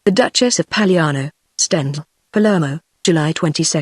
The Duchess of Palliano, Stendhal, Palermo, July 22,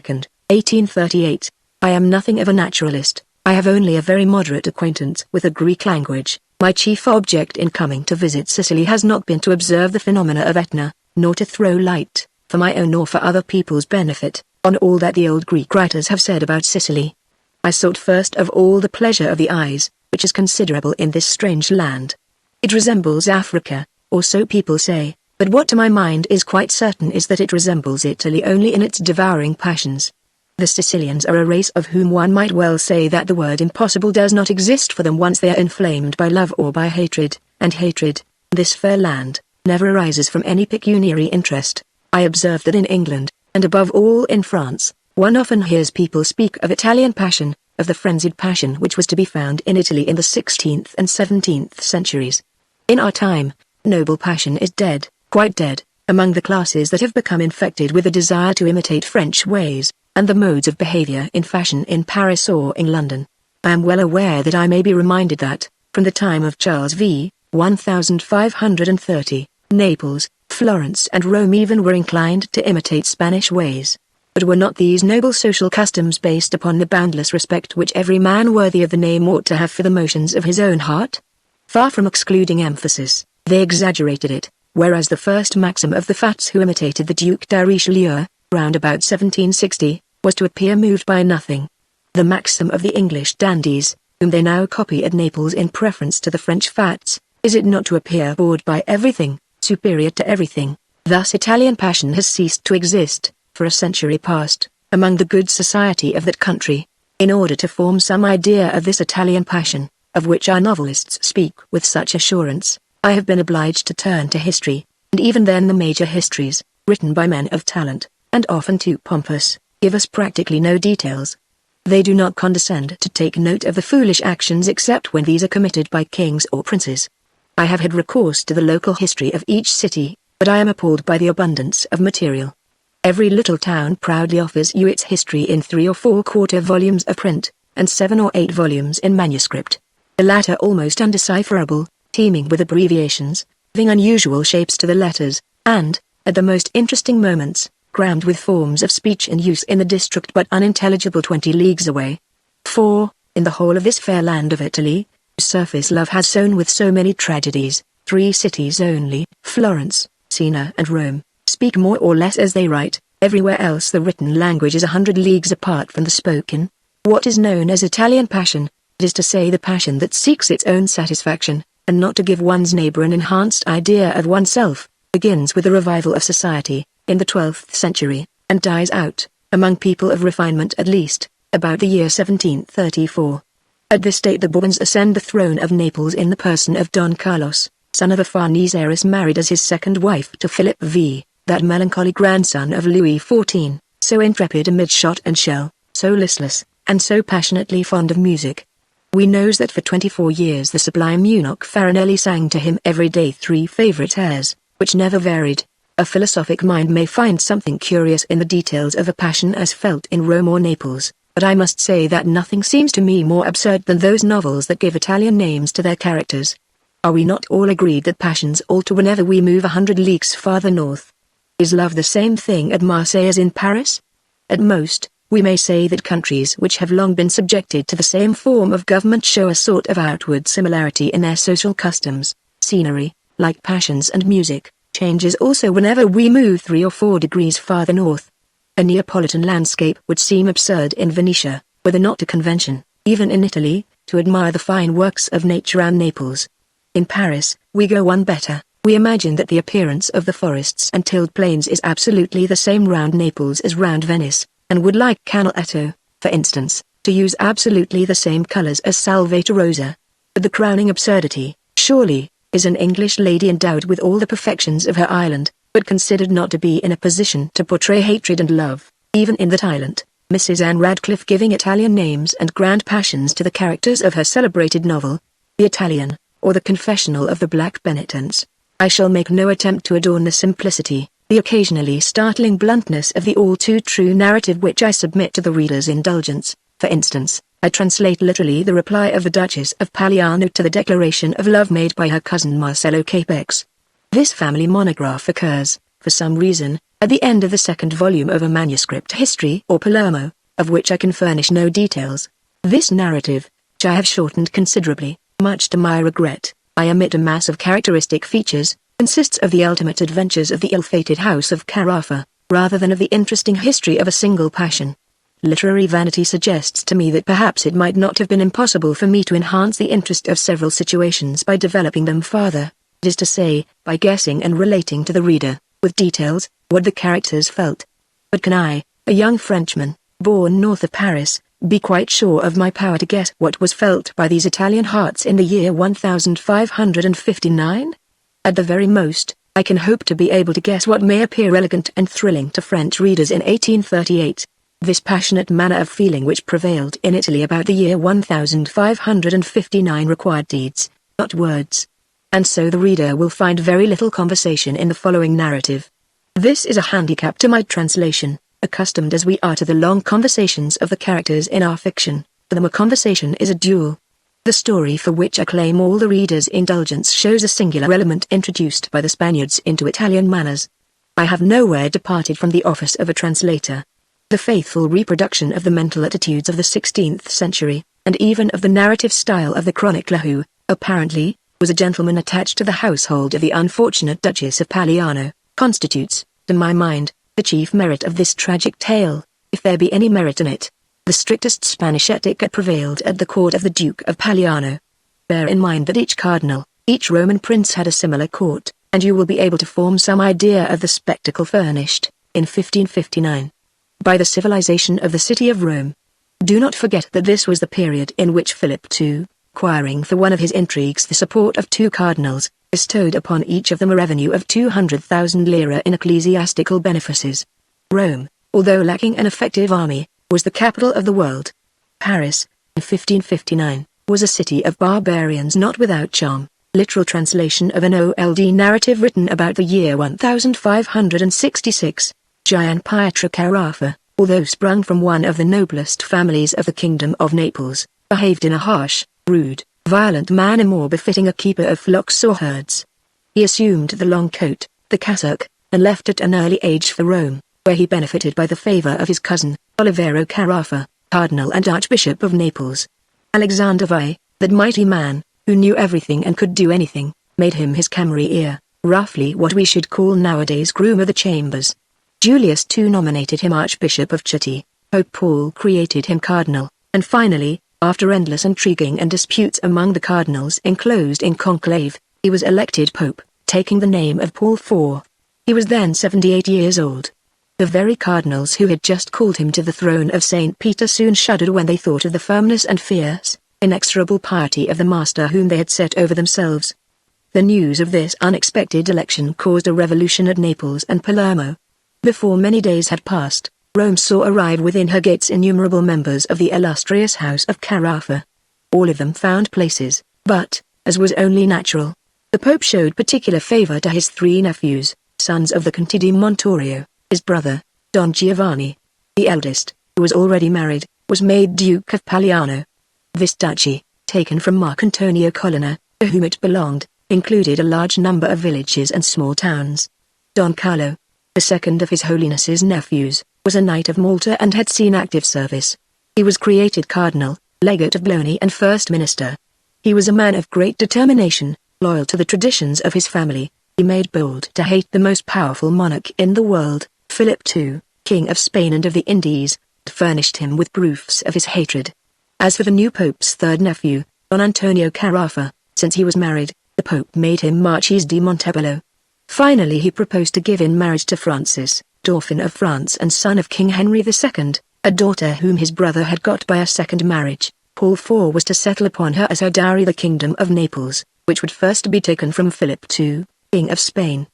1838. I am nothing of a naturalist. I have only a very moderate acquaintance with the Greek language. My chief object in coming to visit Sicily has not been to observe the phenomena of Etna, nor to throw light, for my own or for other people's benefit, on all that the old Greek writers have said about Sicily. I sought first of all the pleasure of the eyes, which is considerable in this strange land. It resembles Africa, or so people say, but what to my mind is quite certain is that it resembles Italy only in its devouring passions. The Sicilians are a race of whom one might well say that the word impossible does not exist for them once they are inflamed by love or by hatred, and hatred, in this fair land, never arises from any pecuniary interest. I observe that in England, and above all in France, one often hears people speak of Italian passion, of the frenzied passion which was to be found in Italy in the 16th and 17th centuries. In our time, noble passion is dead, quite dead, among the classes that have become infected with a desire to imitate French ways, and the modes of behavior in fashion in Paris or in London. I am well aware that I may be reminded that, from the time of Charles V, 1530, Naples, Florence and Rome even were inclined to imitate Spanish ways. But were not these noble social customs based upon the boundless respect which every man worthy of the name ought to have for the motions of his own heart? Far from excluding emphasis, they exaggerated it, whereas the first maxim of the Fats who imitated the Duc de Richelieu, round about 1760, was to appear moved by nothing. The maxim of the English dandies, whom they now copy at Naples in preference to the French Fats, is it not to appear bored by everything, superior to everything? Thus Italian passion has ceased to exist, for a century past, among the good society of that country. In order to form some idea of this Italian passion, of which our novelists speak with such assurance, I have been obliged to turn to history, and even then the major histories, written by men of talent, and often too pompous, give us practically no details. They do not condescend to take note of the foolish actions except when these are committed by kings or princes. I have had recourse to the local history of each city, but I am appalled by the abundance of material. Every little town proudly offers you its history in 3 or 4 quarter volumes of print, and 7 or 8 volumes in manuscript. The latter almost undecipherable, teeming with abbreviations, giving unusual shapes to the letters, and, at the most interesting moments, crammed with forms of speech in use in the district but unintelligible 20 leagues away. For, in the whole of this fair land of Italy, surface love has sown with so many tragedies, 3 cities only, Florence, Siena and Rome, speak more or less as they write. Everywhere else the written language is 100 leagues apart from the spoken. What is known as Italian passion, it is to say the passion that seeks its own satisfaction, and not to give one's neighbor an enhanced idea of oneself, begins with the revival of society, in the 12th century, and dies out, among people of refinement at least, about the year 1734. At this date the Bourbons ascend the throne of Naples in the person of Don Carlos, son of a Farnese heiress married as his second wife to Philip V, that melancholy grandson of Louis XIV, so intrepid amid shot and shell, so listless, and so passionately fond of music. We knows that for 24 years the sublime eunuch Farinelli sang to him every day 3 favorite airs, which never varied. A philosophic mind may find something curious in the details of a passion as felt in Rome or Naples, but I must say that nothing seems to me more absurd than those novels that give Italian names to their characters. Are we not all agreed that passions alter whenever we move 100 leagues farther north? Is love the same thing at Marseille as in Paris? At most, we may say that countries which have long been subjected to the same form of government show a sort of outward similarity in their social customs. Scenery, like passions and music, changes also whenever we move 3 or 4 degrees farther north. A Neapolitan landscape would seem absurd in Venetia, were not a convention, even in Italy, to admire the fine works of nature around Naples. In Paris, we go one better. We imagine that the appearance of the forests and tilled plains is absolutely the same round Naples as round Venice, and would like Canaletto, for instance, to use absolutely the same colors as Salvator Rosa. But the crowning absurdity, surely, is an English lady endowed with all the perfections of her island, but considered not to be in a position to portray hatred and love, even in that island. Mrs. Anne Radcliffe giving Italian names and grand passions to the characters of her celebrated novel, The Italian, or The Confessional of the Black Penitents. I shall make no attempt to adorn the simplicity, the occasionally startling bluntness of the all too true narrative which I submit to the reader's indulgence. For instance, I translate literally the reply of the Duchess of Palliano to the declaration of love made by her cousin Marcello Capex. This family monograph occurs, For some reason, at the end of the second volume of a manuscript history or Palliano, of which I can furnish no details, this narrative, which I have shortened considerably, much to my regret, I omit a mass of characteristic features, consists of the ultimate adventures of the ill-fated house of Carafa, rather than of the interesting history of a single passion. Literary vanity suggests to me that perhaps it might not have been impossible for me to enhance the interest of several situations by developing them farther, that is to say, by guessing and relating to the reader, with details, what the characters felt. But can I, a young Frenchman, born north of Paris, be quite sure of my power to guess what was felt by these Italian hearts in the year 1559? At the very most, I can hope to be able to guess what may appear elegant and thrilling to French readers in 1838. This passionate manner of feeling which prevailed in Italy about the year 1559 required deeds, not words. And so the reader will find very little conversation in the following narrative. This is a handicap to my translation, accustomed as we are to the long conversations of the characters in our fiction. For them a conversation is a duel. The story for which I claim all the reader's indulgence shows a singular element introduced by the Spaniards into Italian manners. I have nowhere departed from the office of a translator. The faithful reproduction of the mental attitudes of the 16th century, and even of the narrative style of the chronicler who, apparently, was a gentleman attached to the household of the unfortunate Duchess of Palliano, constitutes, to my mind, the chief merit of this tragic tale, if there be any merit in it. The strictest Spanish etiquette prevailed at the court of the Duke of Palliano. Bear in mind that each cardinal, each Roman prince had a similar court, and you will be able to form some idea of the spectacle furnished, in 1559, by the civilization of the city of Rome. Do not forget that this was the period in which Philip II, acquiring for one of his intrigues the support of 2 cardinals, bestowed upon each of them a revenue of 200,000 lire in ecclesiastical benefices. Rome, although lacking an effective army, was the capital of the world. Paris, in 1559, was a city of barbarians not without charm. Literal translation of an old narrative written about the year 1566. Gian Pietro Carafa, although sprung from one of the noblest families of the Kingdom of Naples, behaved in a harsh, rude, violent manner more befitting a keeper of flocks or herds. He assumed the long coat, the cassock, and left at an early age for Rome, where he benefited by the favor of his cousin, Olivero Carafa, Cardinal and Archbishop of Naples. Alexander VI, that mighty man, who knew everything and could do anything, made him his cameriere, roughly what we should call nowadays groom of the chambers. Julius II nominated him Archbishop of Chieti, Pope Paul created him Cardinal, and finally, after endless intriguing and disputes among the cardinals enclosed in conclave, he was elected Pope, taking the name of Paul IV. He was then 78 years old. The very cardinals who had just called him to the throne of St. Peter soon shuddered when they thought of the firmness and fierce, inexorable piety of the master whom they had set over themselves. The news of this unexpected election caused a revolution at Naples and Palermo. Before many days had passed, Rome saw arrive within her gates innumerable members of the illustrious house of Carafa. All of them found places, but, as was only natural, the Pope showed particular favor to his 3 nephews, sons of the Conte di Montorio, his brother, Don Giovanni. The eldest, who was already married, was made Duke of Palliano. This duchy, taken from Marcantonio Colonna, to whom it belonged, included a large number of villages and small towns. Don Carlo, the second of His Holiness's nephews, was a knight of Malta and had seen active service. He was created cardinal, legate of Bologna and first minister. He was a man of great determination, loyal to the traditions of his family. He made bold to hate the most powerful monarch in the world, Philip II, King of Spain and of the Indies, and furnished him with proofs of his hatred. As for the new pope's 3rd nephew, Don Antonio Carafa, since he was married, the pope made him Marchese di Montebello. Finally he proposed to give in marriage to Francis, Dauphin of France and son of King Henry II, a daughter whom his brother had got by a second marriage. Paul IV was to settle upon her as her dowry the Kingdom of Naples, which would first be taken from Philip II, King of Spain.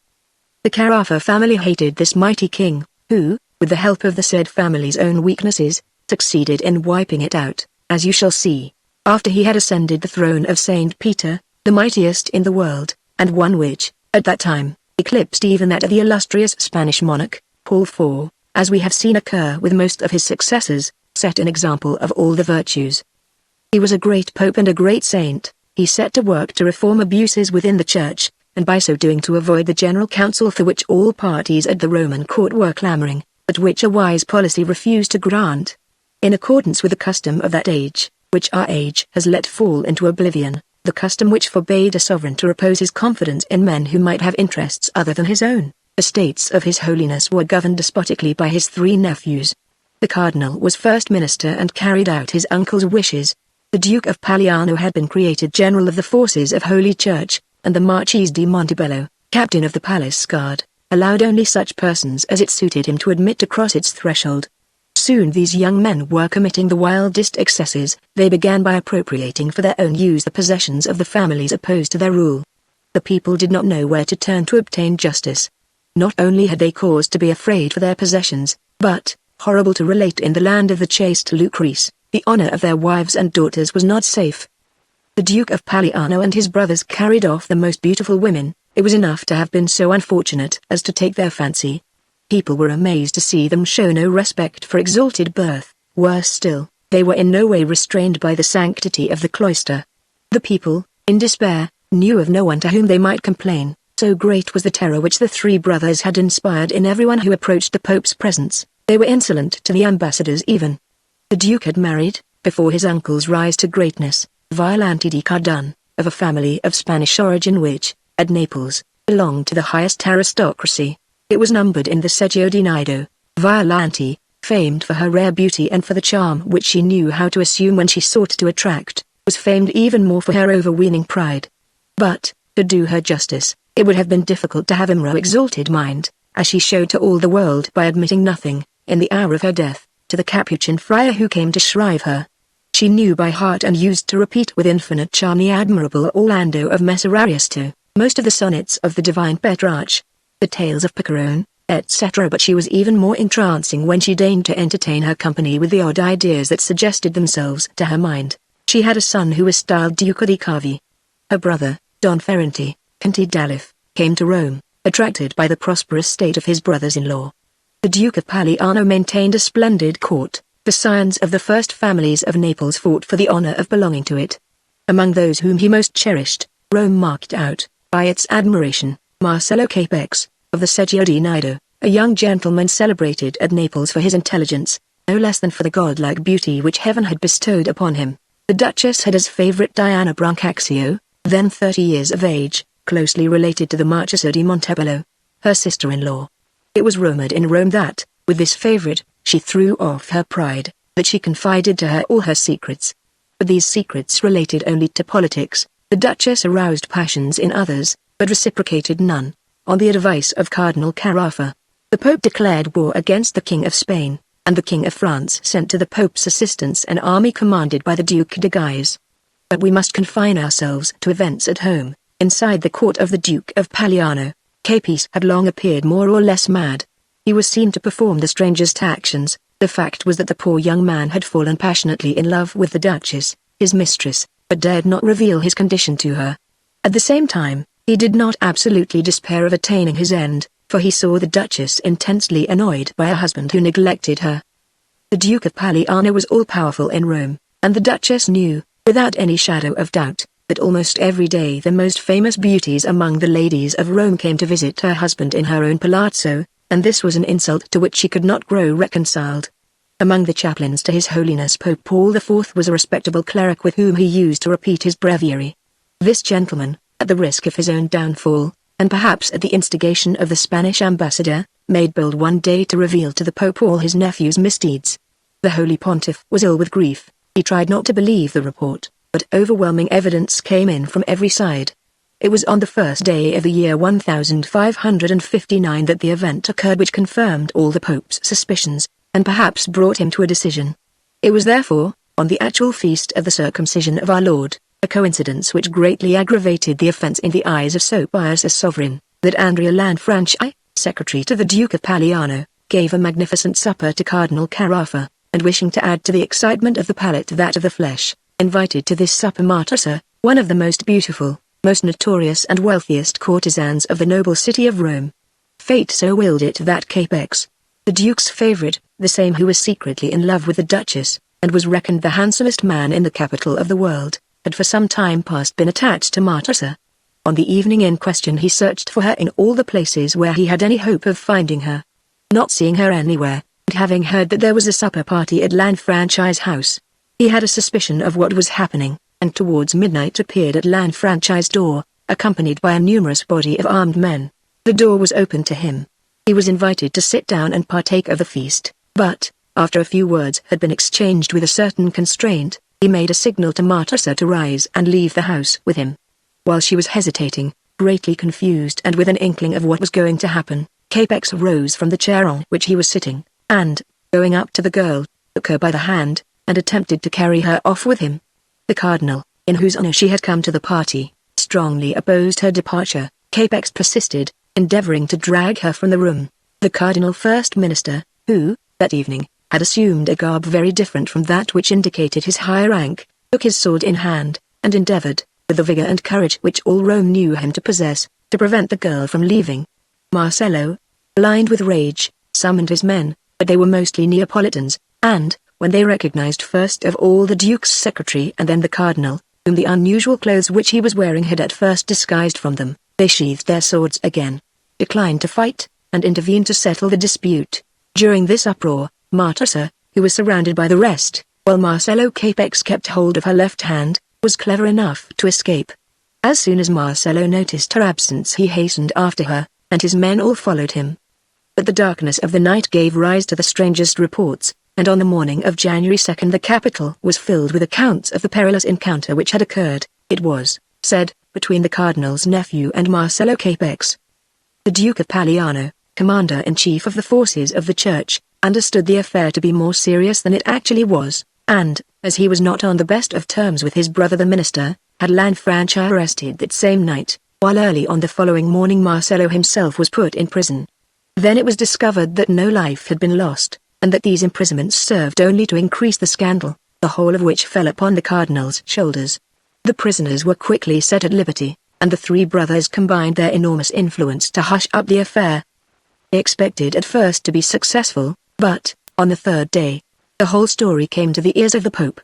The Carafa family hated this mighty king, who, with the help of the said family's own weaknesses, succeeded in wiping it out, as you shall see, after he had ascended the throne of St. Peter, the mightiest in the world, and one which, at that time, eclipsed even that of the illustrious Spanish monarch. Paul IV, as we have seen occur with most of his successors, set an example of all the virtues. He was a great pope and a great saint. He set to work to reform abuses within the church, and by so doing to avoid the general council for which all parties at the Roman court were clamoring, but which a wise policy refused to grant. In accordance with the custom of that age, which our age has let fall into oblivion, the custom which forbade a sovereign to repose his confidence in men who might have interests other than his own, the states of His Holiness were governed despotically by his three nephews. The cardinal was first minister and carried out his uncle's wishes. The Duke of Palliano had been created general of the forces of Holy Church, and the Marchese di Montebello, captain of the palace guard, allowed only such persons as it suited him to admit to cross its threshold. Soon these young men were committing the wildest excesses. They began by appropriating for their own use the possessions of the families opposed to their rule. The people did not know where to turn to obtain justice. Not only had they cause to be afraid for their possessions, but, horrible to relate, in the land of the chaste Lucrece, the honor of their wives and daughters was not safe. The Duke of Palliano and his brothers carried off the most beautiful women. It was enough to have been so unfortunate as to take their fancy. People were amazed to see them show no respect for exalted birth. Worse still, they were in no way restrained by the sanctity of the cloister. The people, in despair, knew of no one to whom they might complain, so great was the terror which the three brothers had inspired in everyone who approached the Pope's presence. They were insolent to the ambassadors even. The Duke had married, before his uncle's rise to greatness, Violante di Cardone, of a family of Spanish origin which, at Naples, belonged to the highest aristocracy. It was numbered in the Seggio di Nido. Violante, famed for her rare beauty and for the charm which she knew how to assume when she sought to attract, was famed even more for her overweening pride. But, to do her justice, it would have been difficult to have a more exalted mind, as she showed to all the world by admitting nothing, in the hour of her death, to the Capuchin friar who came to shrive her. She knew by heart and used to repeat with infinite charm the admirable Orlando of Messer Ariosto, most of the sonnets of the divine Petrarch, the tales of Picarone, etc. But she was even more entrancing when she deigned to entertain her company with the odd ideas that suggested themselves to her mind. She had a son who was styled Duca di Cavi. Her brother, Don Ferrante, Conte d'Alif, came to Rome, attracted by the prosperous state of his brothers-in-law. The Duke of Palliano maintained a splendid court. The scions of the first families of Naples fought for the honor of belonging to it. Among those whom he most cherished, Rome marked out, by its admiration, Marcello Capex, of the Seggio di Nido, a young gentleman celebrated at Naples for his intelligence, no less than for the godlike beauty which heaven had bestowed upon him. The Duchess had as favorite Diana Brancaccio, then 30 years of age, closely related to the Marchesa di Montebello, her sister-in-law. It was rumored in Rome that, with this favorite, she threw off her pride, that she confided to her all her secrets. But these secrets related only to politics. The Duchess aroused passions in others, but reciprocated none. On the advice of Cardinal Carafa, the Pope declared war against the King of Spain, and the King of France sent to the Pope's assistance an army commanded by the Duc de Guise. But we must confine ourselves to events at home. Inside the court of the Duke of Palliano, Capes had long appeared more or less mad. He was seen to perform the strangest actions. The fact was that the poor young man had fallen passionately in love with the Duchess, his mistress, but dared not reveal his condition to her. At the same time, he did not absolutely despair of attaining his end, for he saw the Duchess intensely annoyed by a husband who neglected her. The Duke of Palliano was all-powerful in Rome, and the Duchess knew, without any shadow of doubt, that almost every day the most famous beauties among the ladies of Rome came to visit her husband in her own palazzo, and this was an insult to which she could not grow reconciled. Among the chaplains to His Holiness Pope Paul IV was a respectable cleric with whom he used to repeat his breviary. This gentleman, at the risk of his own downfall, and perhaps at the instigation of the Spanish ambassador, made bold one day to reveal to the Pope all his nephew's misdeeds. The Holy Pontiff was ill with grief. He tried not to believe the report, but overwhelming evidence came in from every side. It was on the first day of the year 1559 that the event occurred which confirmed all the Pope's suspicions, and perhaps brought him to a decision. It was therefore, on the actual feast of the circumcision of our Lord, a coincidence which greatly aggravated the offense in the eyes of so pious a sovereign, that Andrea Lanfranchi, secretary to the Duke of Palliano, gave a magnificent supper to Cardinal Carafa, and wishing to add to the excitement of the palate that of the flesh, invited to this supper Martessa, one of the most beautiful, most notorious and wealthiest courtesans of the noble city of Rome. Fate so willed it that Capex, the Duke's favorite, the same who was secretly in love with the Duchess, and was reckoned the handsomest man in the capital of the world, had for some time past been attached to Martessa. On the evening in question he searched for her in all the places where he had any hope of finding her. Not seeing her anywhere, and having heard that there was a supper party at Franchise House, he had a suspicion of what was happening, and towards midnight appeared at Franchise door, accompanied by a numerous body of armed men. The door was opened to him. He was invited to sit down and partake of the feast, but, after a few words had been exchanged with a certain constraint, he made a signal to Martessa to rise and leave the house with him. While she was hesitating, greatly confused and with an inkling of what was going to happen, Capex rose from the chair on which he was sitting, and, going up to the girl, took her by the hand, and attempted to carry her off with him. The cardinal, in whose honor she had come to the party, strongly opposed her departure. Capex persisted, endeavoring to drag her from the room. The cardinal first minister, who, that evening, had assumed a garb very different from that which indicated his high rank, took his sword in hand, and endeavored, with the vigor and courage which all Rome knew him to possess, to prevent the girl from leaving. Marcello, blind with rage, summoned his men, but they were mostly Neapolitans, and, when they recognized first of all the Duke's secretary and then the cardinal, whom the unusual clothes which he was wearing had at first disguised from them, they sheathed their swords again, declined to fight, and intervened to settle the dispute. During this uproar, Martessa, who was surrounded by the rest, while Marcello Capex kept hold of her left hand, was clever enough to escape. As soon as Marcello noticed her absence he hastened after her, and his men all followed him. But the darkness of the night gave rise to the strangest reports, and on the morning of January 2 the capital was filled with accounts of the perilous encounter which had occurred, it was said, between the cardinal's nephew and Marcello Capex. The Duke of Palliano, commander-in-chief of the forces of the church, understood the affair to be more serious than it actually was, and, as he was not on the best of terms with his brother the minister, had Lanfranchi arrested that same night, while early on the following morning Marcello himself was put in prison. Then it was discovered that no life had been lost, and that these imprisonments served only to increase the scandal, the whole of which fell upon the cardinal's shoulders. The prisoners were quickly set at liberty, and the three brothers combined their enormous influence to hush up the affair. They expected at first to be successful, but, on the third day, the whole story came to the ears of the Pope.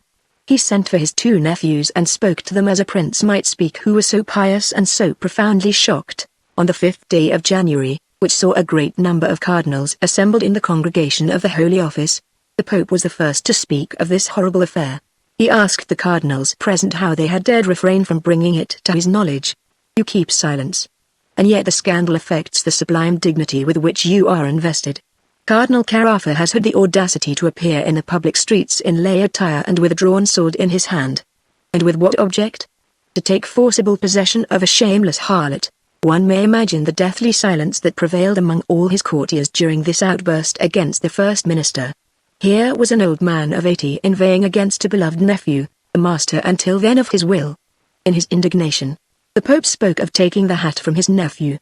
He sent for his two nephews and spoke to them as a prince might speak who was so pious and so profoundly shocked. On the 5th day of January, which saw a great number of cardinals assembled in the congregation of the Holy Office, the Pope was the first to speak of this horrible affair. He asked the cardinals present how they had dared refrain from bringing it to his knowledge. You keep silence. And yet the scandal affects the sublime dignity with which you are invested. Cardinal Carafa has had the audacity to appear in the public streets in lay attire and with a drawn sword in his hand. And with what object? To take forcible possession of a shameless harlot. One may imagine the deathly silence that prevailed among all his courtiers during this outburst against the first minister. Here was an old man of 80 inveighing against a beloved nephew, the master until then of his will. In his indignation, the Pope spoke of taking the hat from his nephew.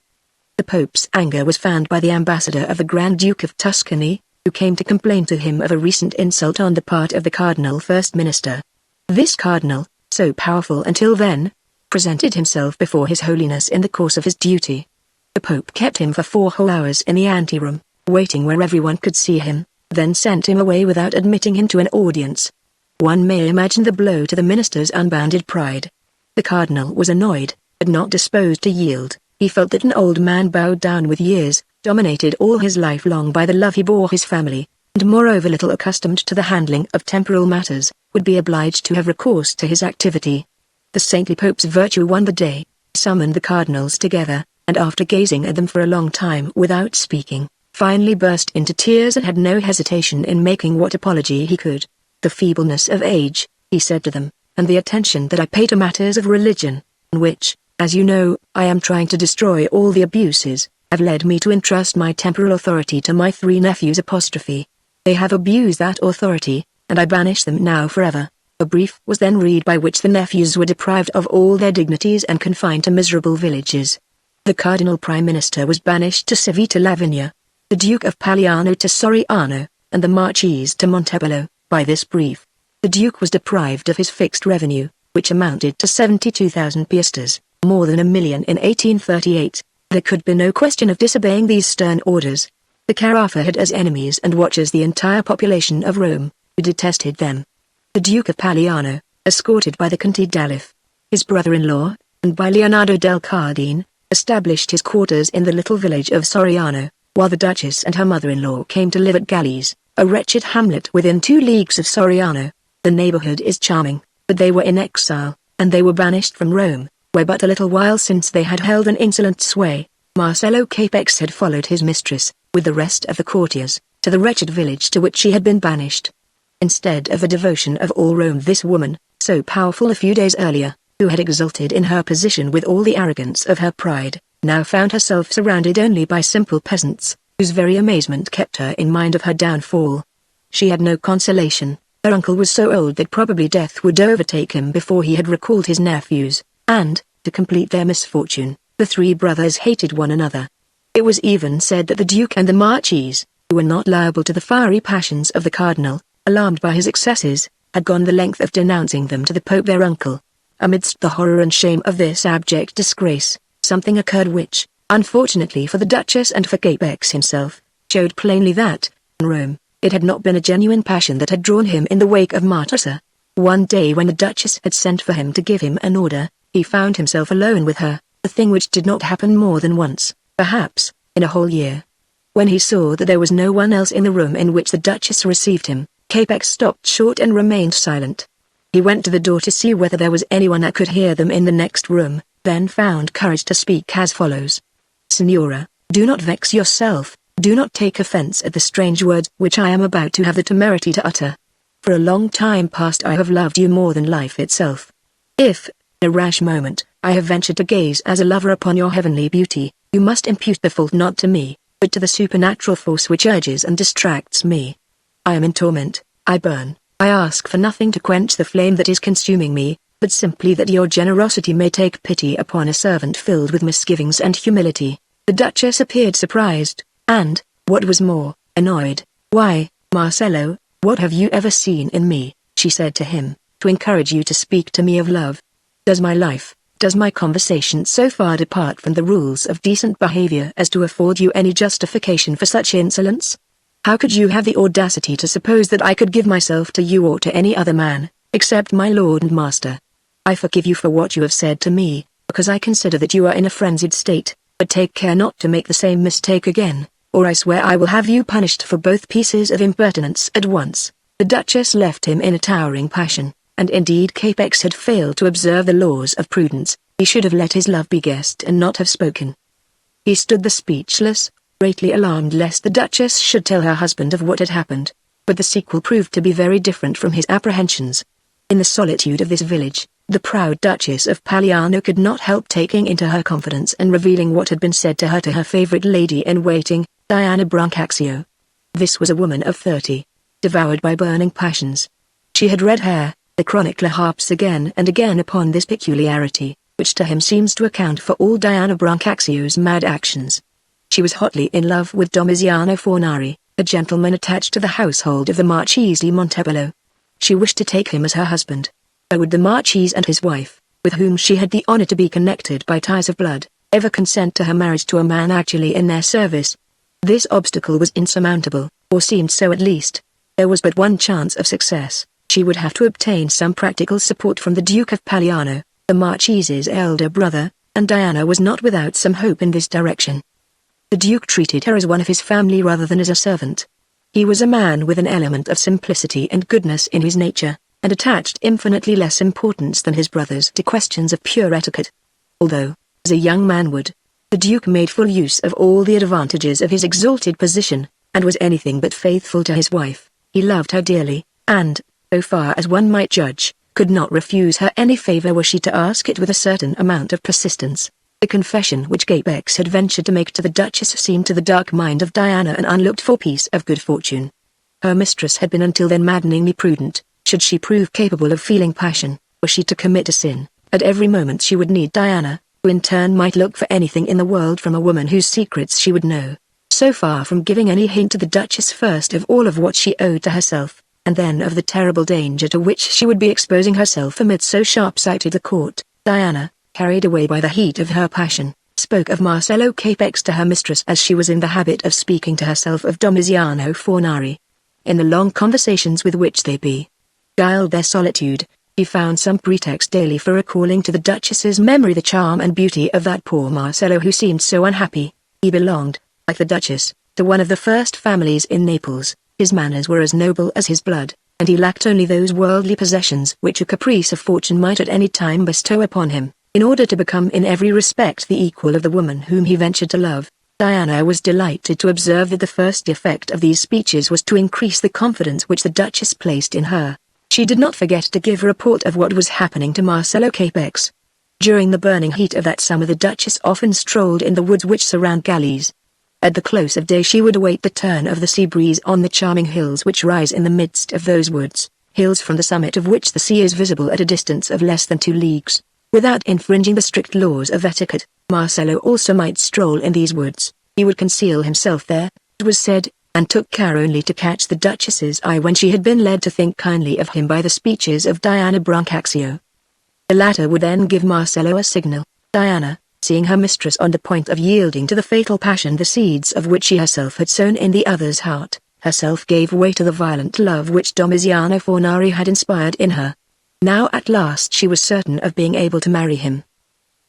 The Pope's anger was fanned by the ambassador of the Grand Duke of Tuscany, who came to complain to him of a recent insult on the part of the Cardinal First Minister. This cardinal, so powerful until then, presented himself before His Holiness in the course of his duty. The Pope kept him for 4 whole hours in the anteroom, waiting where everyone could see him, then sent him away without admitting him to an audience. One may imagine the blow to the minister's unbounded pride. The cardinal was annoyed, but not disposed to yield. He felt that an old man bowed down with years, dominated all his life long by the love he bore his family, and moreover little accustomed to the handling of temporal matters, would be obliged to have recourse to his activity. The saintly Pope's virtue won the day, summoned the cardinals together, and after gazing at them for a long time without speaking, finally burst into tears and had no hesitation in making what apology he could. The feebleness of age, he said to them, and the attention that I pay to matters of religion, in which, as you know, I am trying to destroy all the abuses, have led me to entrust my temporal authority to my 3 nephews apostrophe. They have abused that authority, and I banish them now forever. A brief was then read by which the nephews were deprived of all their dignities and confined to miserable villages. The Cardinal Prime Minister was banished to Civita Lavinia, the Duke of Palliano to Soriano, and the Marchese to Montebello. By this brief, the Duke was deprived of his fixed revenue, which amounted to 72,000 piastres, more than $1 million in 1838. There could be no question of disobeying these stern orders. The Carafa had as enemies and watchers the entire population of Rome, who detested them. The Duke of Palliano, escorted by the Conte d'Alif, his brother-in-law, and by Leonardo del Cardine, established his quarters in the little village of Soriano, while the Duchess and her mother-in-law came to live at Galles, a wretched hamlet within 2 leagues of Soriano. The neighborhood is charming, but they were in exile, and they were banished from Rome, where but a little while since they had held an insolent sway. Marcello Capex had followed his mistress, with the rest of the courtiers, to the wretched village to which she had been banished. Instead of the devotion of all Rome, this woman, so powerful a few days earlier, who had exulted in her position with all the arrogance of her pride, now found herself surrounded only by simple peasants, whose very amazement kept her in mind of her downfall. She had no consolation. Her uncle was so old that probably death would overtake him before he had recalled his nephews, and, to complete their misfortune, the 3 brothers hated one another. It was even said that the Duke and the Marquise, who were not liable to the fiery passions of the Cardinal, alarmed by his excesses, had gone the length of denouncing them to the Pope their uncle. Amidst the horror and shame of this abject disgrace, something occurred which, unfortunately for the Duchess and for Capex himself, showed plainly that, in Rome, it had not been a genuine passion that had drawn him in the wake of Martusa. One day when the Duchess had sent for him to give him an order, he found himself alone with her, a thing which did not happen more than once, perhaps, in a whole year. When he saw that there was no one else in the room in which the Duchess received him, Capex stopped short and remained silent. He went to the door to see whether there was anyone that could hear them in the next room, then found courage to speak as follows. Signora, do not vex yourself, do not take offense at the strange words which I am about to have the temerity to utter. For a long time past I have loved you more than life itself. If, in a rash moment, I have ventured to gaze as a lover upon your heavenly beauty, you must impute the fault not to me, but to the supernatural force which urges and distracts me. I am in torment, I burn, I ask for nothing to quench the flame that is consuming me, but simply that your generosity may take pity upon a servant filled with misgivings and humility. The Duchess appeared surprised, and, what was more, annoyed. Why, Marcello, what have you ever seen in me, she said to him, to encourage you to speak to me of love? Does my life, does my conversation so far depart from the rules of decent behavior as to afford you any justification for such insolence? How could you have the audacity to suppose that I could give myself to you or to any other man, except my lord and master? I forgive you for what you have said to me, because I consider that you are in a frenzied state, but take care not to make the same mistake again, or I swear I will have you punished for both pieces of impertinence at once. The Duchess left him in a towering passion, and indeed Capex had failed to observe the laws of prudence. He should have let his love be guessed and not have spoken. He stood there speechless, greatly alarmed lest the Duchess should tell her husband of what had happened, but the sequel proved to be very different from his apprehensions. In the solitude of this village, the proud Duchess of Palliano could not help taking into her confidence and revealing what had been said to her favorite lady-in-waiting, Diana Brancaccio. This was a woman of 30, devoured by burning passions. She had red hair. The chronicler harps again and again upon this peculiarity, which to him seems to account for all Diana Brancaccio's mad actions. She was hotly in love with Domiziano Fornari, a gentleman attached to the household of the Marchese Montebello. She wished to take him as her husband. But would the Marchese and his wife, with whom she had the honor to be connected by ties of blood, ever consent to her marriage to a man actually in their service? This obstacle was insurmountable, or seemed so at least. There was but one chance of success. She would have to obtain some practical support from the Duke of Palliano, the Marchese's elder brother, and Diana was not without some hope in this direction. The Duke treated her as one of his family rather than as a servant. He was a man with an element of simplicity and goodness in his nature, and attached infinitely less importance than his brothers to questions of pure etiquette. Although, as a young man would, the Duke made full use of all the advantages of his exalted position, and was anything but faithful to his wife. He loved her dearly, and, so far as one might judge, could not refuse her any favor were she to ask it with a certain amount of persistence. The confession which Capex had ventured to make to the Duchess seemed to the dark mind of Diana an unlooked-for piece of good fortune. Her mistress had been until then maddeningly prudent. Should she prove capable of feeling passion, were she to commit a sin, at every moment she would need Diana, who in turn might look for anything in the world from a woman whose secrets she would know. So far from giving any hint to the Duchess first of all of what she owed to herself, and then of the terrible danger to which she would be exposing herself amid so sharp-sighted a court, Diana, carried away by the heat of her passion, spoke of Marcello Capex to her mistress as she was in the habit of speaking to herself of Domiziano Fornari. In the long conversations with which they beguiled their solitude, He found some pretext daily for recalling to the Duchess's memory the charm and beauty of that poor Marcello who seemed so unhappy. He belonged, like the Duchess, to one of the first families in Naples. His manners were as noble as his blood, and he lacked only those worldly possessions which a caprice of fortune might at any time bestow upon him. In order to become in every respect the equal of the woman whom he ventured to love, Diana was delighted to observe that the first effect of these speeches was to increase the confidence which the Duchess placed in her. She did not forget to give a report of what was happening to Marcello Capex. During the burning heat of that summer the Duchess often strolled in the woods which surround Gallies. At the close of day she would await the turn of the sea breeze on the charming hills which rise in the midst of those woods, hills from the summit of which the sea is visible at a distance of less than 2 leagues. Without infringing the strict laws of etiquette, Marcello also might stroll in these woods. He would conceal himself there, it was said, and took care only to catch the Duchess's eye when she had been led to think kindly of him by the speeches of Diana Brancaccio. The latter would then give Marcello a signal. Diana, seeing her mistress on the point of yielding to the fatal passion the seeds of which she herself had sown in the other's heart, herself gave way to the violent love which Domiziano Fornari had inspired in her. Now at last she was certain of being able to marry him.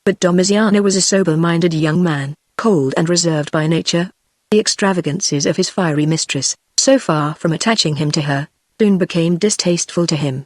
But Domiziano was a sober-minded young man, cold and reserved by nature. The extravagances of his fiery mistress, so far from attaching him to her, soon became distasteful to him.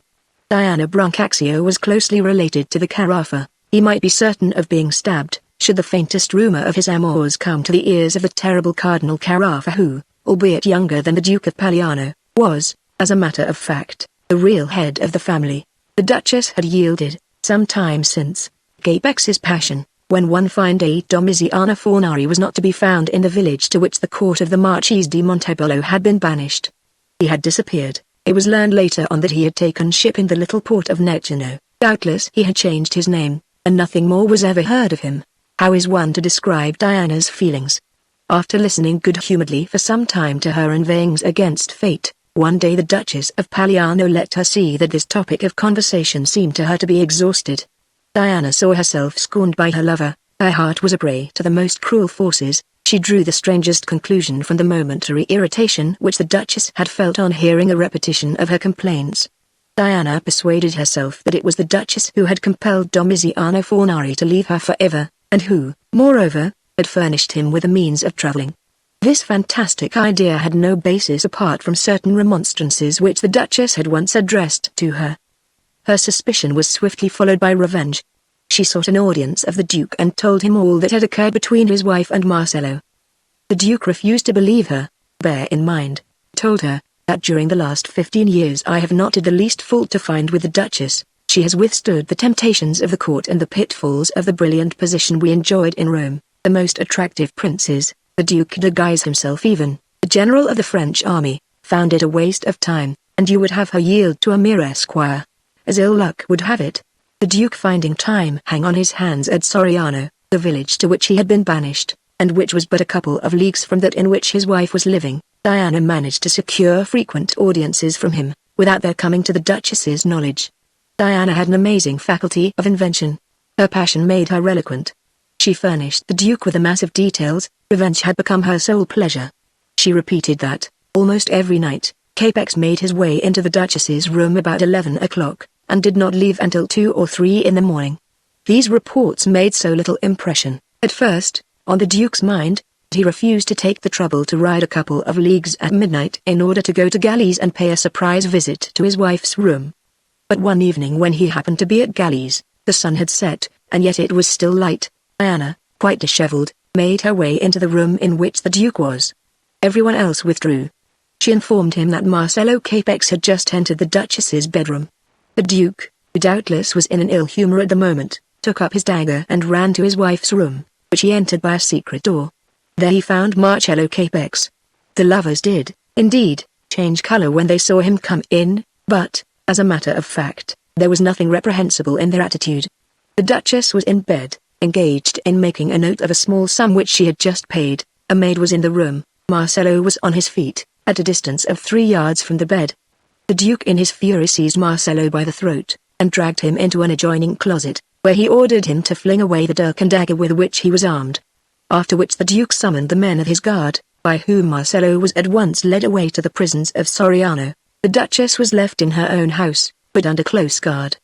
Diana Brancaccio was closely related to the Carafa. He might be certain of being stabbed, should the faintest rumor of his amours come to the ears of the terrible Cardinal Carafa who, albeit younger than the Duke of Palliano, was, as a matter of fact, the real head of the family. The Duchess had yielded, some time since, Capex's passion, when one fine day Domiziano Fornari was not to be found in the village to which the court of the Marchese di Montebello had been banished. He had disappeared. It was learned later on that he had taken ship in the little port of Necino. Doubtless he had changed his name, and nothing more was ever heard of him. How is one to describe Diana's feelings? After listening good-humoredly for some time to her inveighings against fate, one day the Duchess of Palliano let her see that this topic of conversation seemed to her to be exhausted. Diana saw herself scorned by her lover, her heart was a prey to the most cruel forces. She drew the strangest conclusion from the momentary irritation which the Duchess had felt on hearing a repetition of her complaints. Diana persuaded herself that it was the Duchess who had compelled Domiziano Fornari to leave her forever, and who, moreover, had furnished him with the means of travelling. This fantastic idea had no basis apart from certain remonstrances which the Duchess had once addressed to her. Her suspicion was swiftly followed by revenge. She sought an audience of the Duke and told him all that had occurred between his wife and Marcello. The Duke refused to believe her. Bear in mind, told her, that during the last 15 years I have not had the least fault to find with the Duchess. She has withstood the temptations of the court and the pitfalls of the brilliant position we enjoyed in Rome. The most attractive princes, the Duke de Guise himself even, the general of the French army, found it a waste of time, and you would have her yield to a mere esquire. As ill luck would have it, the Duke finding time hang on his hands at Soriano, the village to which he had been banished, and which was but a couple of leagues from that in which his wife was living, Diana managed to secure frequent audiences from him, without their coming to the Duchess's knowledge. Diana had an amazing faculty of invention. Her passion made her eloquent. She furnished the Duke with a mass of details. Revenge had become her sole pleasure. She repeated that, almost every night, Capex made his way into the Duchess's room about 11 o'clock, and did not leave until 2 or 3 in the morning. These reports made so little impression, at first, on the Duke's mind, that he refused to take the trouble to ride a couple of leagues at midnight in order to go to Gallies and pay a surprise visit to his wife's room. But one evening when he happened to be at Gallies, the sun had set, and yet it was still light. Diana, quite dishevelled, made her way into the room in which the Duke was. Everyone else withdrew. She informed him that Marcello Capex had just entered the Duchess's bedroom. The Duke, who doubtless was in an ill humor at the moment, took up his dagger and ran to his wife's room, which he entered by a secret door. There he found Marcello Capex. The lovers did, indeed, change color when they saw him come in, but, as a matter of fact, there was nothing reprehensible in their attitude. The Duchess was in bed, engaged in making a note of a small sum which she had just paid. A maid was in the room. Marcello was on his feet, at a distance of 3 yards from the bed. The Duke in his fury seized Marcello by the throat, and dragged him into an adjoining closet, where he ordered him to fling away the dirk and dagger with which he was armed. After which the Duke summoned the men of his guard, by whom Marcello was at once led away to the prisons of Soriano. The Duchess was left in her own house, but under close guard.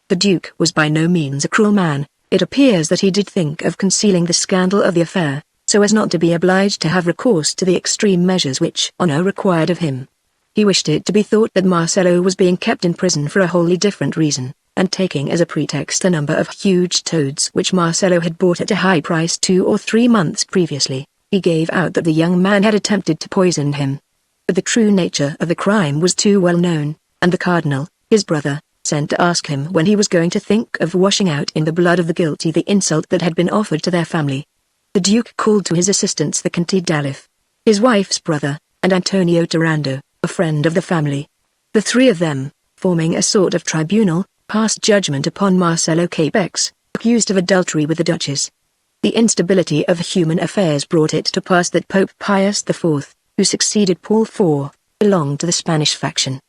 The Duke was by no means a cruel man. It appears that he did think of concealing the scandal of the affair, so as not to be obliged to have recourse to the extreme measures which honor required of him. He wished it to be thought that Marcello was being kept in prison for a wholly different reason, and taking as a pretext a number of huge toads which Marcello had bought at a high price 2 or 3 months previously, he gave out that the young man had attempted to poison him. But the true nature of the crime was too well known, and the cardinal, his brother, sent to ask him when he was going to think of washing out in the blood of the guilty the insult that had been offered to their family. The Duke called to his assistance the Conte d'Alif, his wife's brother, and Antonio Tarando, a friend of the family. The three of them, forming a sort of tribunal, passed judgment upon Marcello Capex, accused of adultery with the Duchess. The instability of human affairs brought it to pass that Pope Pius IV, who succeeded Paul IV, belonged to the Spanish faction.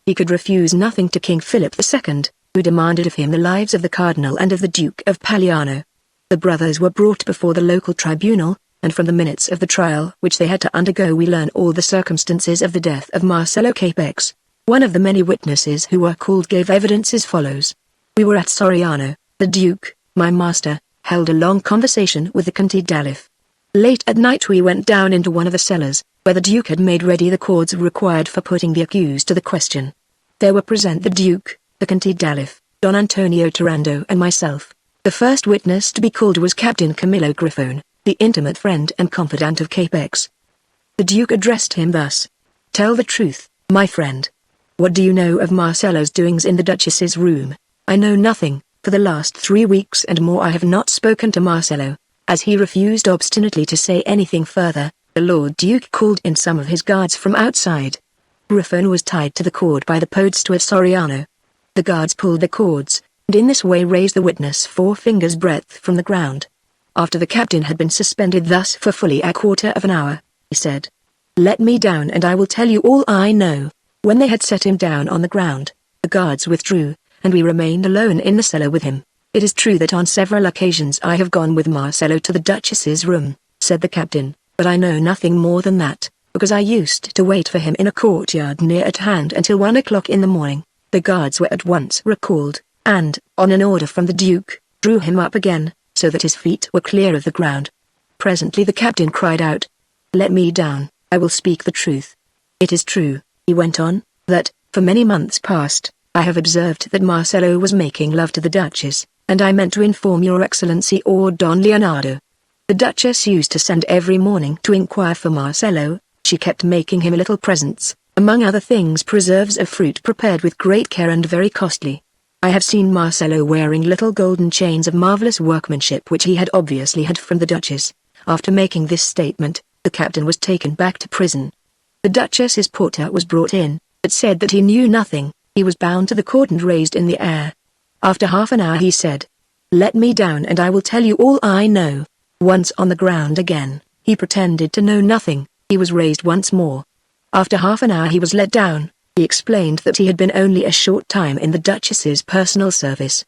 He could refuse nothing to King Philip II, who demanded of him the lives of the Cardinal and of the Duke of Palliano. The brothers were brought before the local tribunal, and from the minutes of the trial which they had to undergo we learn all the circumstances of the death of Marcello Capex. One of the many witnesses who were called gave evidence as follows. We were at Soriano. The Duke, my master, held a long conversation with the Conte d'Alif. Late at night we went down into one of the cellars, where the Duke had made ready the cords required for putting the accused to the question. There were present the Duke, the Conte d'Alif, Don Antonio Tarando and myself. The first witness to be called was Captain Camillo Griffone, the intimate friend and confidant of Capex. The Duke addressed him thus. Tell the truth, my friend. What do you know of Marcello's doings in the Duchess's room? I know nothing. For the last 3 weeks and more I have not spoken to Marcello. As he refused obstinately to say anything further, the Lord Duke called in some of his guards from outside. Griffone was tied to the cord by the podesta at Soriano. The guards pulled the cords, and in this way raised the witness 4 fingers' breadth from the ground. After the captain had been suspended thus for fully a quarter of an hour, he said, Let me down and I will tell you all I know. When they had set him down on the ground, the guards withdrew, and we remained alone in the cellar with him. It is true that on several occasions I have gone with Marcello to the Duchess's room, said the captain, but I know nothing more than that, because I used to wait for him in a courtyard near at hand until 1 o'clock in the morning. The guards were at once recalled, and, on an order from the Duke, drew him up again, so that his feet were clear of the ground. Presently the captain cried out, Let me down, I will speak the truth. It is true, he went on, that, for many months past, I have observed that Marcello was making love to the Duchess, and I meant to inform your Excellency or Don Leonardo. The Duchess used to send every morning to inquire for Marcello. She kept making him little presents, among other things preserves of fruit prepared with great care and very costly. I have seen Marcello wearing little golden chains of marvelous workmanship which he had obviously had from the Duchess. After making this statement, the captain was taken back to prison. The Duchess's porter was brought in, but said that he knew nothing. He was bound to the cord and raised in the air. After half an hour he said, Let me down and I will tell you all I know. Once on the ground again, he pretended to know nothing. He was raised once more. After half an hour he was let down. He explained that he had been only a short time in the Duchess's personal service.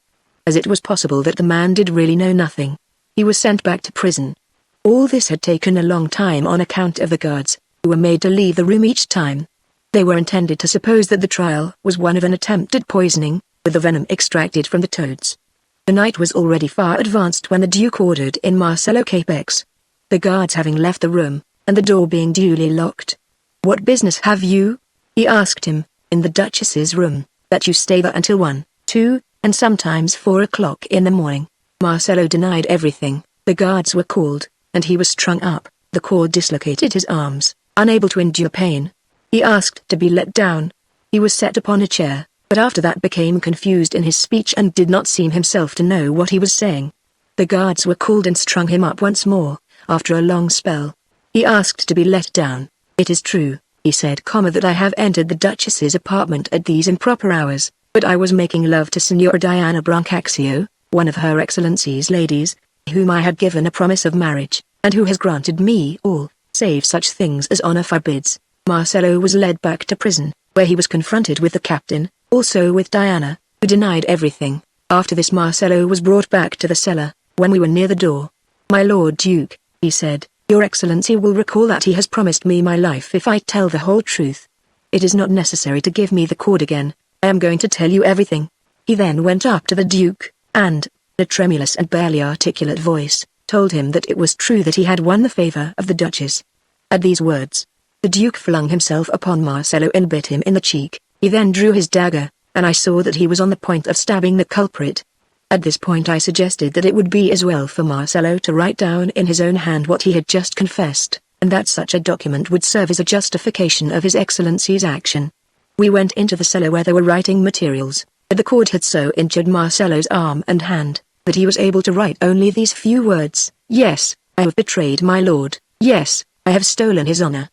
As it was possible that the man did really know nothing, he was sent back to prison. All this had taken a long time on account of the guards, who were made to leave the room each time. They were intended to suppose that the trial was one of an attempted poisoning, with the venom extracted from the toads. The night was already far advanced when the Duke ordered in Marcello Capex. The guards having left the room, and the door being duly locked. What business have you, he asked him, in the Duchess's room, that you stay there until 1, 2, and sometimes 4 o'clock in the morning? Marcello denied everything. The guards were called, and he was strung up. The cord dislocated his arms. Unable to endure pain, he asked to be let down. He was set upon a chair, but after that became confused in his speech and did not seem himself to know what he was saying. The guards were called and strung him up once more. After a long spell, he asked to be let down. It is true, he said, that I have entered the Duchess's apartment at these improper hours, but I was making love to Signora Diana Brancaccio, one of Her Excellency's ladies, whom I had given a promise of marriage, and who has granted me all, save such things as honor forbids. Marcello was led back to prison, where he was confronted with the captain, also with Diana, who denied everything. After this Marcello was brought back to the cellar. When we were near the door, My Lord Duke, he said, Your Excellency will recall that he has promised me my life if I tell the whole truth. It is not necessary to give me the cord again. I am going to tell you everything. He then went up to the Duke, and, in a tremulous and barely articulate voice, told him that it was true that he had won the favor of the Duchess. At these words, the Duke flung himself upon Marcello and bit him in the cheek. He then drew his dagger, and I saw that he was on the point of stabbing the culprit. At this point I suggested that it would be as well for Marcello to write down in his own hand what he had just confessed, and that such a document would serve as a justification of His Excellency's action. We went into the cellar where there were writing materials, but the cord had so injured Marcello's arm and hand, that he was able to write only these few words: "Yes, I have betrayed my lord. Yes, I have stolen his honor."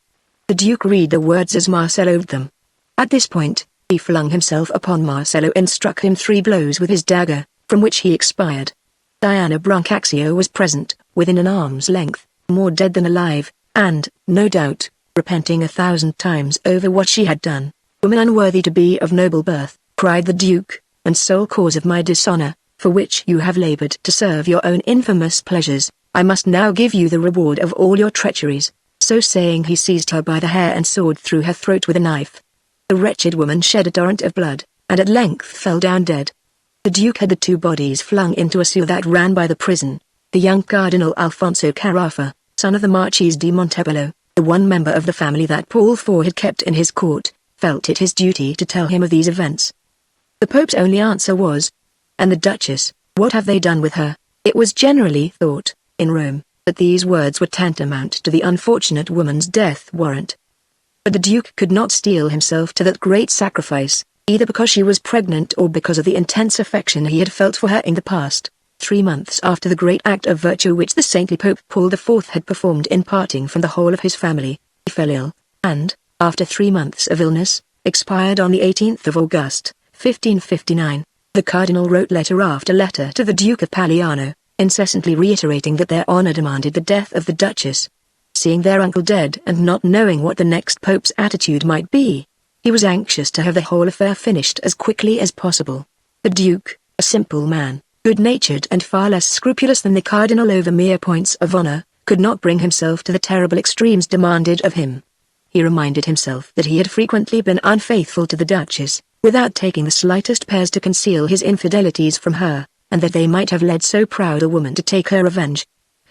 The Duke read the words as Marcello read them. At this point, he flung himself upon Marcello and struck him 3 blows with his dagger, from which he expired. Diana Brancaccio was present, within an arm's length, more dead than alive, and, no doubt, repenting 1,000 times over what she had done. "Woman unworthy to be of noble birth," cried the Duke, "and sole cause of my dishonor, for which you have labored to serve your own infamous pleasures, I must now give you the reward of all your treacheries." So saying he seized her by the hair and sawed through her throat with a knife. The wretched woman shed a torrent of blood, and at length fell down dead. The Duke had the 2 bodies flung into a sewer that ran by the prison. The young Cardinal Alfonso Carafa, son of the Marchese di Montebello, the one member of the family that Paul IV had kept in his court, felt it his duty to tell him of these events. The Pope's only answer was, "And the Duchess, what have they done with her?" It was generally thought, in Rome, that these words were tantamount to the unfortunate woman's death warrant. But the Duke could not steel himself to that great sacrifice, either because she was pregnant or because of the intense affection he had felt for her in the past, 3 months after the great act of virtue which the saintly Pope Paul IV had performed in parting from the whole of his family. He fell ill, and, after 3 months of illness, expired on the 18th of August, 1559. The Cardinal wrote letter after letter to the Duke of Palliano, incessantly reiterating that their honor demanded the death of the Duchess. Seeing their uncle dead and not knowing what the next Pope's attitude might be, he was anxious to have the whole affair finished as quickly as possible. The Duke, a simple man, good-natured and far less scrupulous than the Cardinal over mere points of honor, could not bring himself to the terrible extremes demanded of him. He reminded himself that he had frequently been unfaithful to the Duchess, without taking the slightest pains to conceal his infidelities from her, and that they might have led so proud a woman to take her revenge.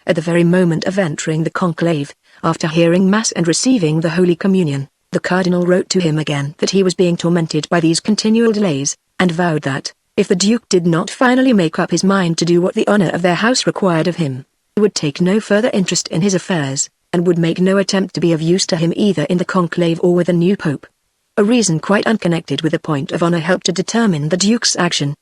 At the very moment of entering the conclave, after hearing Mass and receiving the Holy Communion, the Cardinal wrote to him again that he was being tormented by these continual delays, and vowed that, if the Duke did not finally make up his mind to do what the honor of their house required of him, he would take no further interest in his affairs, and would make no attempt to be of use to him either in the conclave or with the new Pope. A reason quite unconnected with the point of honor helped to determine the Duke's action.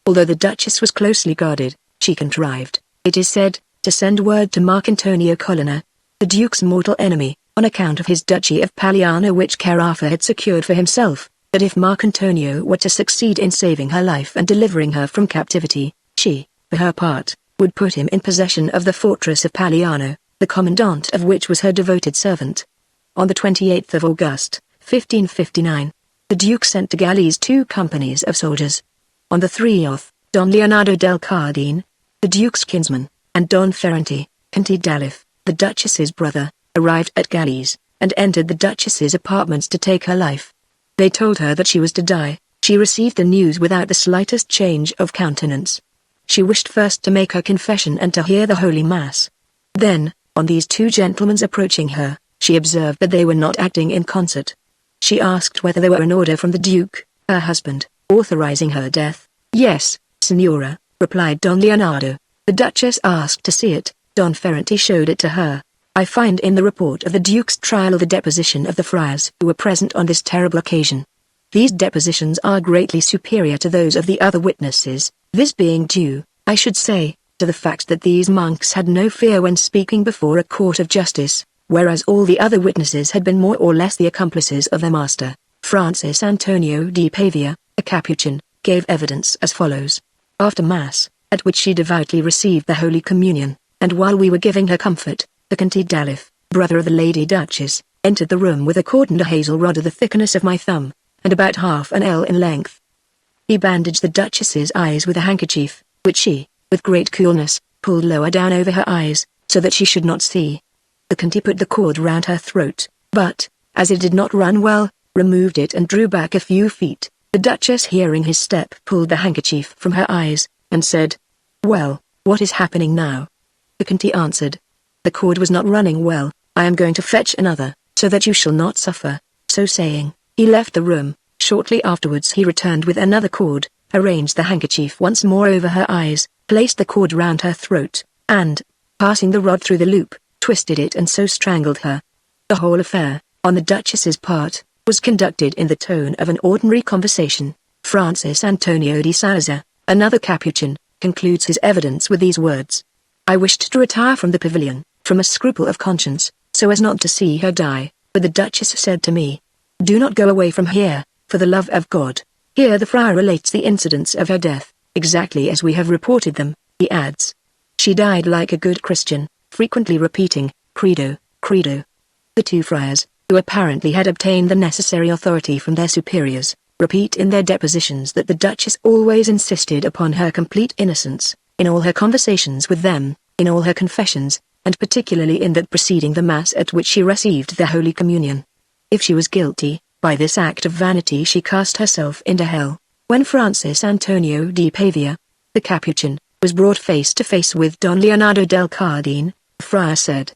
Although the Duchess was closely guarded, she contrived, it is said, to send word to Marcantonio Colonna, the Duke's mortal enemy, on account of his duchy of Palliano which Carafa had secured for himself, that if Marcantonio were to succeed in saving her life and delivering her from captivity, she, for her part, would put him in possession of the fortress of Palliano, the commandant of which was her devoted servant. On the 28th of August, 1559, the Duke sent to Galles 2 companies of soldiers. On the 30th, Don Leonardo del Cardine, the Duke's kinsman, and Don Ferrante, Conte d'Alif, the Duchess's brother, arrived at Galles, and entered the Duchess's apartments to take her life. They told her that she was to die. She received the news without the slightest change of countenance. She wished first to make her confession and to hear the Holy Mass. Then, on these 2 gentlemen approaching her, she observed that they were not acting in concert. She asked whether there were an order from the Duke, her husband, authorizing her death. "Yes, Signora," replied Don Leonardo. The Duchess asked to see it. Don Ferrante showed it to her. "I find in the report of the Duke's trial the deposition of the friars who were present on this terrible occasion. These depositions are greatly superior to those of the other witnesses, this being due, I should say, to the fact that these monks had no fear when speaking before a court of justice, whereas all the other witnesses had been more or less the accomplices of their master. Francis Antonio di Pavia, a Capuchin, gave evidence as follows. After Mass, at which she devoutly received the Holy Communion, and while we were giving her comfort, the Conte d'Alif, brother of the Lady Duchess, entered the room with a cord and a hazel rod of the thickness of my thumb, and about half an ell in length. He bandaged the Duchess's eyes with a handkerchief, which she, with great coolness, pulled lower down over her eyes, so that she should not see. The Conte put the cord round her throat, but, as it did not run well, removed it and drew back a few feet. The Duchess, hearing his step, pulled the handkerchief from her eyes, and said, "Well, what is happening now?" The Conti answered, "The cord was not running well, I am going to fetch another, so that you shall not suffer." So saying, he left the room. Shortly afterwards he returned with another cord, arranged the handkerchief once more over her eyes, placed the cord round her throat, and, passing the rod through the loop, twisted it and so strangled her. The whole affair, on the Duchess's part, was conducted in the tone of an ordinary conversation. Francis Antonio de Salazar, another Capuchin, concludes his evidence with these words: "I wished to retire from the pavilion, from a scruple of conscience, so as not to see her die, but the Duchess said to me, 'Do not go away from here, for the love of God.'" Here the friar relates the incidents of her death, exactly as we have reported them. He adds, "She died like a good Christian, frequently repeating, 'Credo, Credo.'" The two friars, who apparently had obtained the necessary authority from their superiors, repeat in their depositions that the Duchess always insisted upon her complete innocence, in all her conversations with them, in all her confessions, and particularly in that preceding the Mass at which she received the Holy Communion. If she was guilty, by this act of vanity she cast herself into hell. When Francis Antonio di Pavia, the Capuchin, was brought face to face with Don Leonardo del Cardine, the friar said,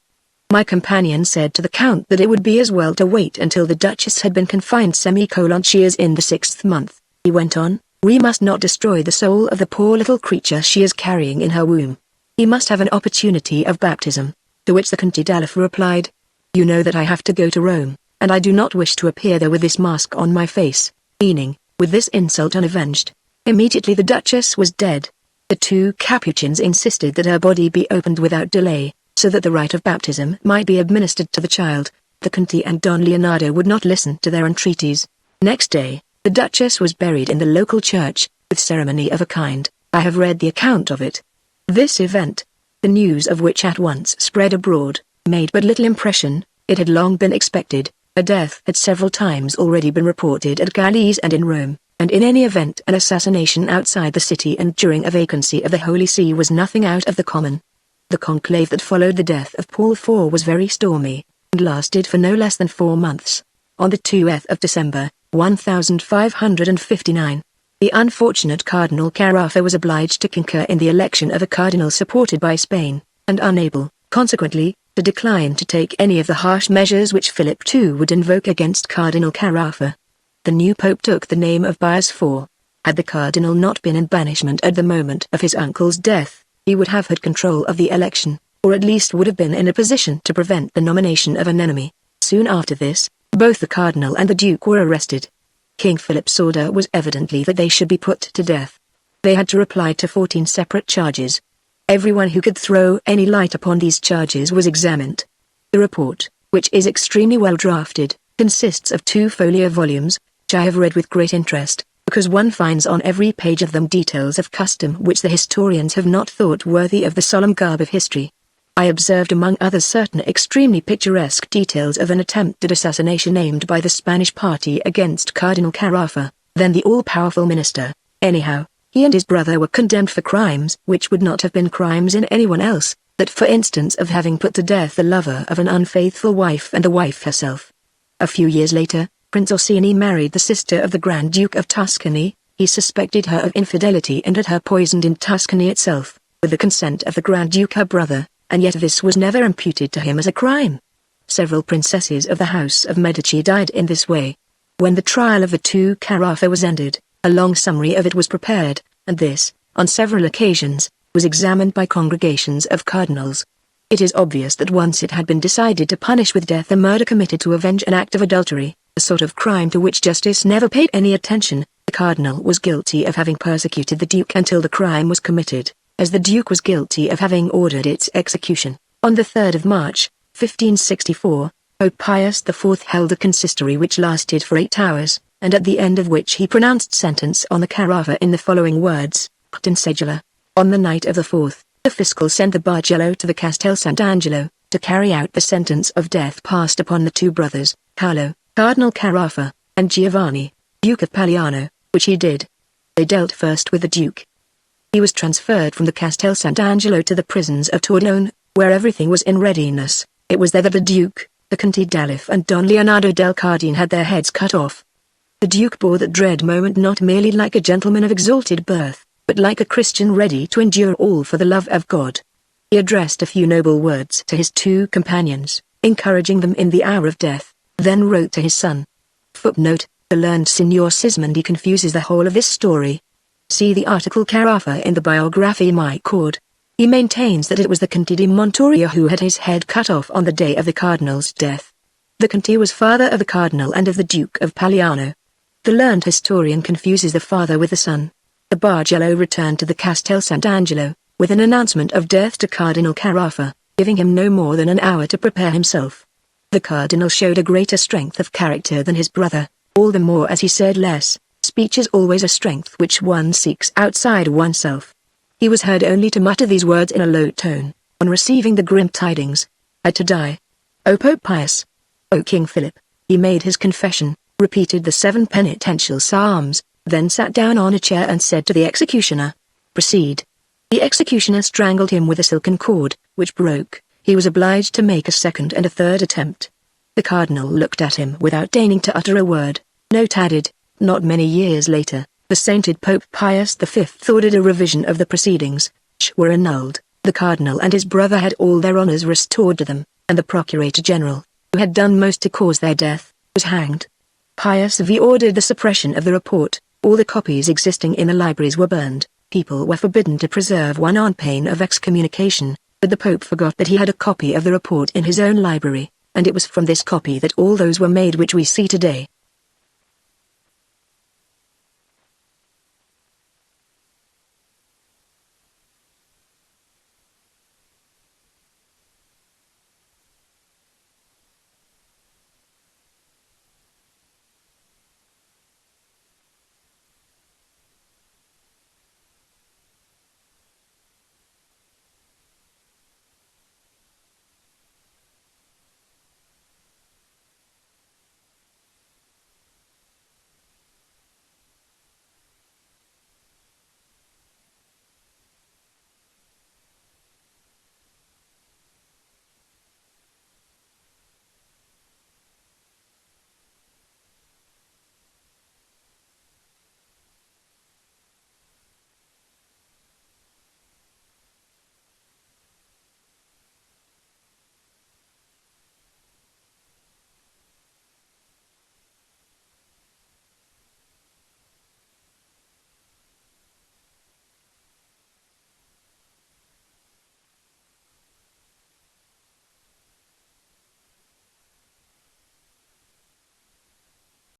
"My companion said to the Count that it would be as well to wait until the Duchess had been confined she is in the 6th month." He went on, "We must not destroy the soul of the poor little creature she is carrying in her womb. He must have an opportunity of baptism." To which the Conte d'Alef replied, "You know that I have to go to Rome, and I do not wish to appear there with this mask on my face," meaning, with this insult unavenged. Immediately the Duchess was dead. The two Capuchins insisted that her body be opened without delay, so that the rite of baptism might be administered to the child. The Conti and Don Leonardo would not listen to their entreaties. Next day, the Duchess was buried in the local church, with ceremony of a kind. I have read the account of it. This event, the news of which at once spread abroad, made but little impression. It had long been expected. A death had several times already been reported at Galles and in Rome, and in any event an assassination outside the city and during a vacancy of the Holy See was nothing out of the common. The conclave that followed the death of Paul IV was very stormy, and lasted for no less than 4 months. On the 20th of December, 1559, the unfortunate Cardinal Carafa was obliged to concur in the election of a cardinal supported by Spain, and unable, consequently, to decline to take any of the harsh measures which Philip II would invoke against Cardinal Carafa. The new pope took the name of Pius IV. Had the cardinal not been in banishment at the moment of his uncle's death, he would have had control of the election, or at least would have been in a position to prevent the nomination of an enemy. Soon after this, both the cardinal and the duke were arrested. King Philip's order was evidently that they should be put to death. They had to reply to 14 separate charges. Everyone who could throw any light upon these charges was examined. The report, which is extremely well drafted, consists of 2 folio volumes, which I have read with great interest, because one finds on every page of them details of custom which the historians have not thought worthy of the solemn garb of history. I observed among others certain extremely picturesque details of an attempted assassination aimed by the Spanish party against Cardinal Carafa, then the all-powerful minister. Anyhow, he and his brother were condemned for crimes which would not have been crimes in anyone else, that for instance of having put to death the lover of an unfaithful wife and the wife herself. A few years later, Prince Orsini married the sister of the Grand Duke of Tuscany. He suspected her of infidelity and had her poisoned in Tuscany itself, with the consent of the Grand Duke her brother, and yet this was never imputed to him as a crime. Several princesses of the House of Medici died in this way. When the trial of the 2 Carafa was ended, a long summary of it was prepared, and this, on several occasions, was examined by congregations of cardinals. It is obvious that once it had been decided to punish with death a murder committed to avenge an act of adultery, a sort of crime to which justice never paid any attention, the cardinal was guilty of having persecuted the duke until the crime was committed, as the duke was guilty of having ordered its execution. On the 3rd of March, 1564, Pope Pius IV held a consistory which lasted for 8 hours, and at the end of which he pronounced sentence on the Carafa in the following words, "Ut in segula." On the night of the 4th, the fiscal sent the Bargello to the Castel Sant'Angelo, to carry out the sentence of death passed upon the 2 brothers, Carlo, Cardinal Carafa, and Giovanni, Duke of Palliano, which he did. They dealt first with the Duke. He was transferred from the Castel Sant'Angelo to the prisons of Torlone, where everything was in readiness. It was there that the Duke, the Conte d'Alef and Don Leonardo del Cardine had their heads cut off. The Duke bore that dread moment not merely like a gentleman of exalted birth, but like a Christian ready to endure all for the love of God. He addressed a few noble words to his two companions, encouraging them in the hour of death, then wrote to his son. Footnote: the learned Signor Sismondi confuses the whole of this story. See the article Carafa in the biography My Cord. He maintains that it was the Conte di Montorio who had his head cut off on the day of the cardinal's death. The Conte was father of the cardinal and of the Duke of Palliano. The learned historian confuses the father with the son. The Bargello returned to the Castel Sant'Angelo, with an announcement of death to Cardinal Carafa, giving him no more than an hour to prepare himself. The cardinal showed a greater strength of character than his brother, all the more as he said less. Speech is always a strength which one seeks outside oneself. He was heard only to mutter these words in a low tone, on receiving the grim tidings. I to die. O Pope Pius! O King Philip! He made his confession, repeated the 7 penitential psalms, then sat down on a chair and said to the executioner, proceed. The executioner strangled him with a silken cord, which broke. He was obliged to make a second and a third attempt. The cardinal looked at him without deigning to utter a word. Note added, not many years later, the sainted Pope Pius V ordered a revision of the proceedings, which were annulled. The cardinal and his brother had all their honors restored to them, and the procurator general, who had done most to cause their death, was hanged. Pius V ordered the suppression of the report. All the copies existing in the libraries were burned. People were forbidden to preserve one on pain of excommunication, but the Pope forgot that he had a copy of the report in his own library, and it was from this copy that all those were made which we see today.